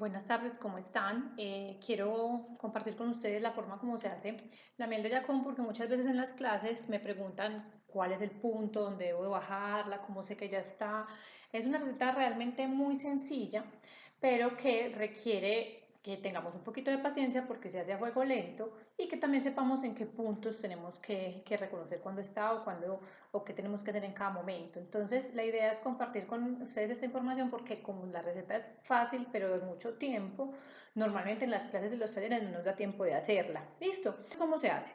Buenas tardes, ¿cómo están? Quiero compartir con ustedes la forma como se hace la miel de Yacón porque muchas veces en las clases me preguntan cuál es el punto donde debo bajarla, cómo sé que ya está. Es una receta realmente muy sencilla, pero que requiere que tengamos un poquito de paciencia porque se hace a fuego lento y que también sepamos en qué puntos tenemos que reconocer cuándo está o qué tenemos que hacer en cada momento. Entonces, la idea es compartir con ustedes esta información porque como la receta es fácil, pero de mucho tiempo, normalmente en las clases de los talleres no nos da tiempo de hacerla. ¿Listo? ¿Cómo se hace?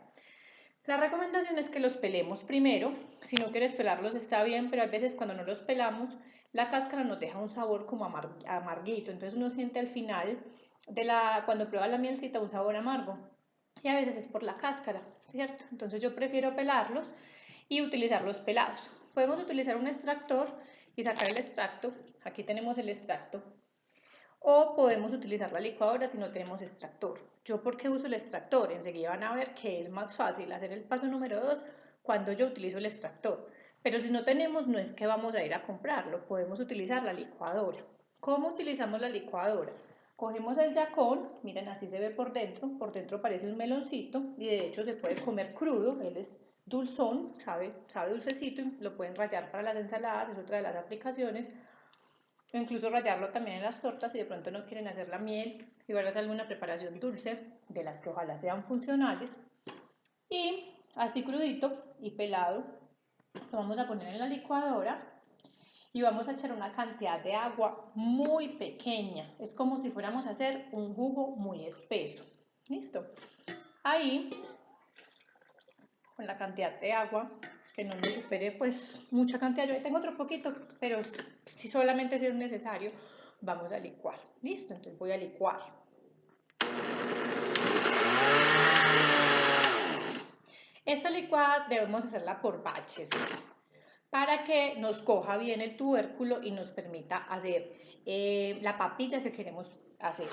La recomendación es que los pelemos primero. Si no quieres pelarlos está bien, pero a veces cuando no los pelamos, la cáscara nos deja un sabor como amarguito. Entonces uno siente al final cuando prueba la mielcita un sabor amargo. Y a veces es por la cáscara, ¿cierto? Entonces yo prefiero pelarlos y utilizarlos pelados. Podemos utilizar un extractor y sacar el extracto. Aquí tenemos el extracto. O podemos utilizar la licuadora si no tenemos extractor. ¿Yo por qué uso el extractor? Enseguida van a ver que es más fácil hacer el paso número 2 cuando yo utilizo el extractor. Pero si no tenemos, no es que vamos a ir a comprarlo, podemos utilizar la licuadora. ¿Cómo utilizamos la licuadora? Cogemos el yacón, miren así se ve por dentro parece un meloncito y de hecho se puede comer crudo, él es dulzón, sabe dulcecito y lo pueden rallar para las ensaladas, es otra de las aplicaciones o incluso rallarlo también en las tortas si de pronto no quieren hacer la miel y van a hacer alguna preparación dulce de las que ojalá sean funcionales. Y así crudito y pelado lo vamos a poner en la licuadora y vamos a echar una cantidad de agua muy pequeña. Es como si fuéramos a hacer un jugo muy espeso. ¿Listo? Ahí, con la cantidad de agua, que no me supere pues mucha cantidad. Yo ahí tengo otro poquito, pero si solamente si es necesario, vamos a licuar. ¿Listo? Entonces voy a licuar. Esta licuada debemos hacerla por baches para que nos coja bien el tubérculo y nos permita hacer la papilla que queremos hacer.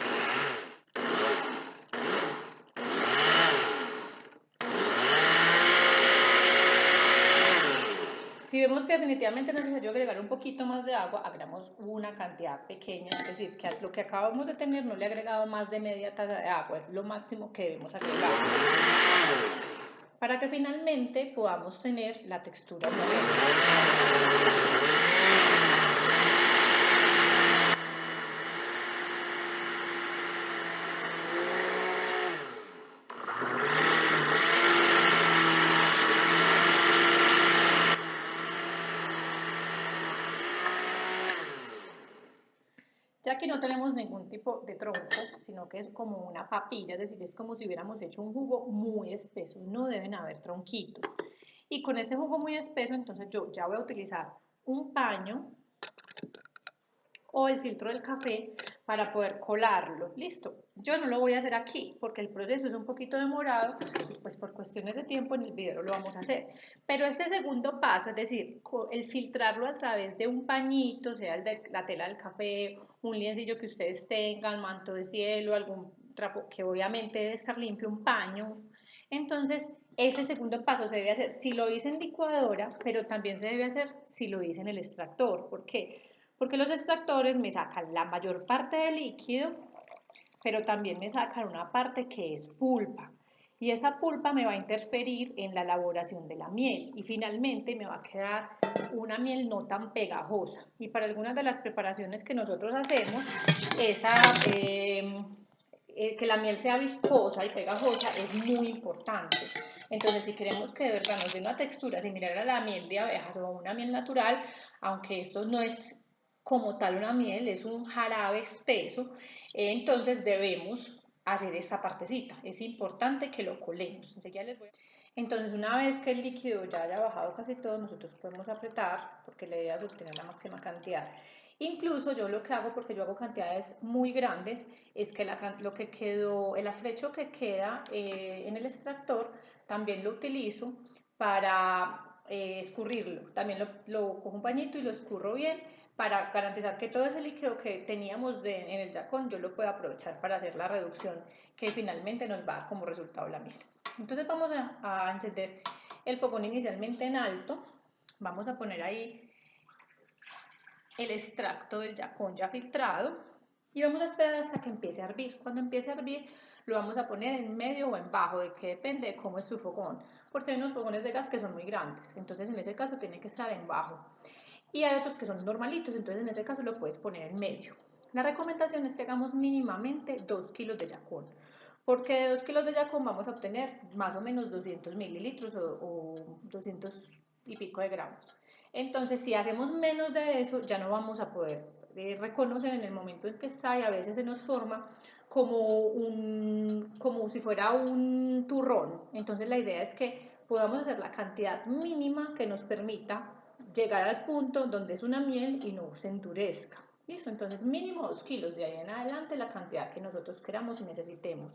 Si vemos que definitivamente es necesario agregar un poquito más de agua, agregamos una cantidad pequeña, es decir, que a lo que acabamos de tener no le he agregado más de media taza de agua, es lo máximo que debemos agregar para que finalmente podamos tener la textura homogénea. Ya que no tenemos ningún tipo de tronco, sino que es como una papilla, es decir, es como si hubiéramos hecho un jugo muy espeso, no deben haber tronquitos. Y con ese jugo muy espeso, entonces yo ya voy a utilizar un paño o el filtro del café para poder colarlo. Listo. Yo no lo voy a hacer aquí porque el proceso es un poquito demorado y pues por cuestiones de tiempo en el video lo vamos a hacer. Pero este segundo paso, es decir, el filtrarlo a través de un pañito, sea el de la tela del café, un liencillo que ustedes tengan, manto de cielo, algún trapo que obviamente debe estar limpio, un paño. Entonces, este segundo paso se debe hacer si lo hice en licuadora, pero también se debe hacer si lo hice en el extractor. ¿Por qué? Porque los extractores me sacan la mayor parte del líquido, pero también me sacan una parte que es pulpa. Y esa pulpa me va a interferir en la elaboración de la miel y finalmente me va a quedar una miel no tan pegajosa. Y para algunas de las preparaciones que nosotros hacemos, esa, que la miel sea viscosa y pegajosa es muy importante. Entonces, si queremos que de verdad nos dé una textura similar a la miel de abejas o a una miel natural, aunque esto no es como tal una miel, es un jarabe espeso, entonces debemos hacer esta partecita. Es importante que lo colemos. Entonces, una vez que el líquido ya haya bajado casi todo, nosotros podemos apretar, porque la idea es obtener la máxima cantidad. Incluso yo lo que hago, porque yo hago cantidades muy grandes, es que lo que quedó, el afrecho que queda en el extractor, también lo utilizo para escurrirlo. También lo cojo un pañito y lo escurro bien para garantizar que todo ese líquido que teníamos en el yacón yo lo pueda aprovechar para hacer la reducción que finalmente nos va a dar como resultado la miel. Entonces vamos a encender el fogón inicialmente en alto, vamos a poner ahí el extracto del yacón ya filtrado y vamos a esperar hasta que empiece a hervir. Cuando empiece a hervir lo vamos a poner en medio o en bajo, de que depende de cómo es tu fogón, porque hay unos fogones de gas que son muy grandes, entonces en ese caso tiene que estar en bajo. Y hay otros que son normalitos, entonces en ese caso lo puedes poner en medio. La recomendación es que hagamos mínimamente 2 kilos de yacón, porque de 2 kilos de yacón vamos a obtener más o menos 200 mililitros o 200 y pico de gramos. Entonces, si hacemos menos de eso, ya no vamos a poder reconocer en el momento en que está, y a veces se nos forma como si fuera un turrón. Entonces, la idea es que podamos hacer la cantidad mínima que nos permita llegar al punto donde es una miel y no se endurezca. ¿Listo? Entonces mínimo 2 kilos, de ahí en adelante la cantidad que nosotros queramos y necesitemos.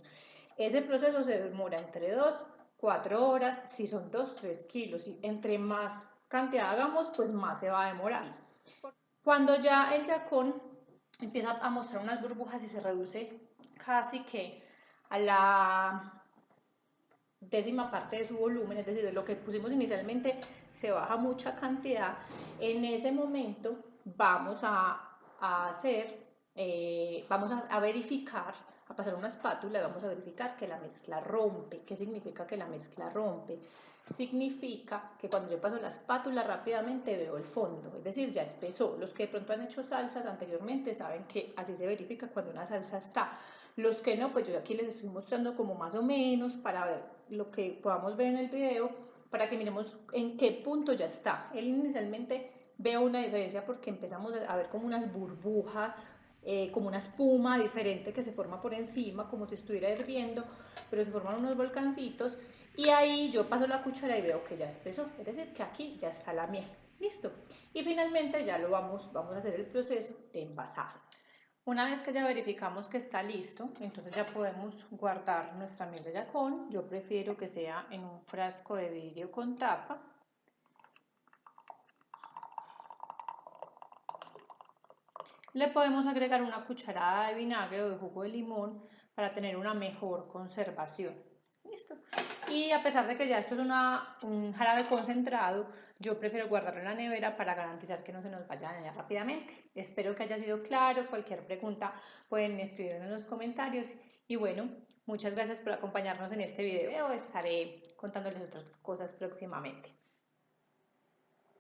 Ese proceso se demora entre 2, 4 horas, si son 2, 3 kilos, y entre más cantidad hagamos, pues más se va a demorar. Cuando ya el yacón empieza a mostrar unas burbujas y se reduce casi que a la décima parte de su volumen, es decir, de lo que pusimos inicialmente se baja mucha cantidad, en ese momento vamos a hacer, vamos a verificar, a pasar una espátula y vamos a verificar que la mezcla rompe. ¿Qué significa que la mezcla rompe? Significa que cuando yo paso la espátula rápidamente veo el fondo, es decir, ya espesó. Los que de pronto han hecho salsas anteriormente saben que así se verifica cuando una salsa está. Los que no, pues yo aquí les estoy mostrando como más o menos para ver lo que podamos ver en el video, para que miremos en qué punto ya está. Él inicialmente veo una diferencia porque empezamos a ver como unas burbujas, como una espuma diferente que se forma por encima, como si estuviera hirviendo, pero se forman unos volcancitos, y ahí yo paso la cuchara y veo que ya espesó, es decir, que aquí ya está la miel. Listo. Y finalmente ya vamos a hacer el proceso de envasado. Una vez que ya verificamos que está listo, entonces ya podemos guardar nuestra miel de yacón. Yo prefiero que sea en un frasco de vidrio con tapa. Le podemos agregar una cucharada de vinagre o de jugo de limón para tener una mejor conservación. Listo. Y a pesar de que ya esto es un jarabe concentrado, yo prefiero guardarlo en la nevera para garantizar que no se nos vaya a dañar rápidamente. Espero que haya sido claro. Cualquier pregunta pueden escribirme en los comentarios. Y bueno, muchas gracias por acompañarnos en este video. Estaré contándoles otras cosas próximamente.